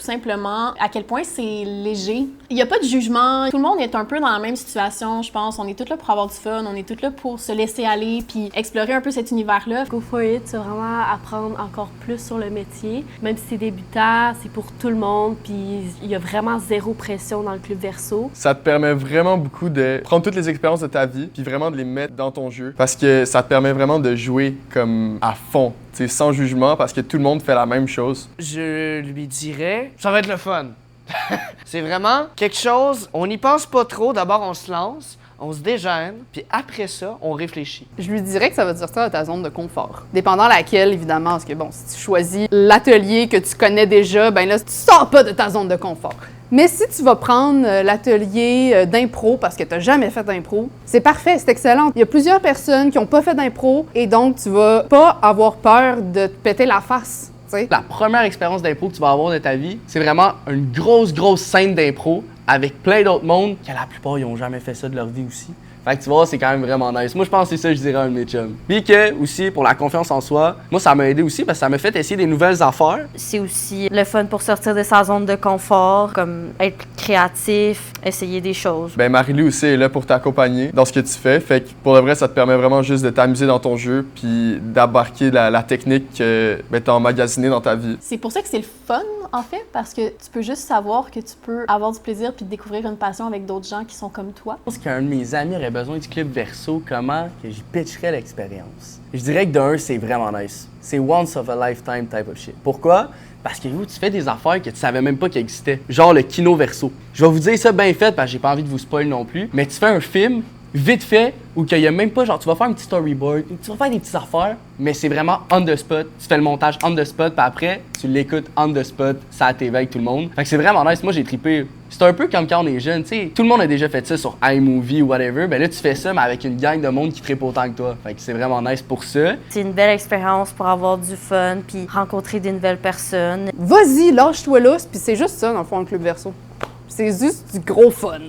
simplement à quel point c'est léger. Il n'y a pas de jugement. Tout le monde est un peu dans la même situation, je pense. On est tous là pour avoir du fun, on est tous là pour se laisser aller puis explorer un peu cet univers-là. Go for it, c'est vraiment apprendre encore plus sur le métier. Même si c'est débutant, c'est pour tout le monde, puis il y a vraiment zéro pression dans le club Verso. Ça te permet vraiment beaucoup de prendre toutes les expériences de ta vie puis vraiment de les mettre dans ton jeu parce que ça te permet vraiment de jouer comme à fond, tu sais, sans jugement parce que tout le monde fait la même chose. Je lui dirais, ça va être le fun. C'est vraiment quelque chose, on n'y pense pas trop, d'abord on se lance, on se dégêne, puis après ça, on réfléchit. Je lui dirais que ça va te sortir de ta zone de confort. Dépendant laquelle, évidemment, parce que bon, si tu choisis l'atelier que tu connais déjà, ben là, tu sors pas de ta zone de confort. Mais si tu vas prendre l'atelier d'impro parce que tu n'as jamais fait d'impro, c'est parfait, c'est excellent. Il y a plusieurs personnes qui n'ont pas fait d'impro et donc tu vas pas avoir peur de te péter la face. T'sais. La première expérience d'impro que tu vas avoir de ta vie, c'est vraiment une grosse scène d'impro avec plein d'autres mondes que la plupart, ils ont jamais fait ça de leur vie aussi. Fait que tu vois, c'est quand même vraiment nice. Moi, je pense que c'est ça, je dirais à un de mes chums. Puis que, aussi, pour la confiance en soi, moi, ça m'a aidé aussi parce que ça m'a fait essayer des nouvelles affaires. C'est aussi le fun pour sortir de sa zone de confort, comme être créatif, essayer des choses. Ben Marie-Lou aussi est là pour t'accompagner dans ce que tu fais. Fait que pour le vrai, ça te permet vraiment juste de t'amuser dans ton jeu puis d'embarquer la technique que t'as emmagasinée dans ta vie. C'est pour ça que c'est le fun, en fait, parce que tu peux juste savoir que tu peux avoir du plaisir puis découvrir une passion avec d'autres gens qui sont comme toi. Je pense qu'un de mes amis aurait besoin du club Verso, comment que j'y pitcherais l'expérience. Je dirais que d'un, c'est vraiment nice. C'est once of a lifetime type of shit. Pourquoi? Parce que tu fais des affaires que tu savais même pas qu'elles existaient. Genre le Kino Verso. Je vais vous dire ça bien fait parce que j'ai pas envie de vous spoiler non plus. Mais tu fais un film vite fait où qu'il y a même pas genre tu vas faire un petit storyboard, tu vas faire des petites affaires, mais c'est vraiment on the spot. Tu fais le montage on the spot, puis après tu l'écoutes on the spot, ça à TV avec tout le monde. Fait que c'est vraiment nice. Moi j'ai trippé. C'est un peu comme quand on est jeune, tu sais, tout le monde a déjà fait ça sur iMovie ou whatever. Ben là tu fais ça mais avec une gang de monde qui trippe autant que toi. Fait que c'est vraiment nice pour ça. C'est une belle expérience pour avoir du fun puis rencontrer des nouvelles personnes. Vas-y, lâche-toi là, puis c'est juste ça, dans le fond, le club Verso. C'est juste du gros fun.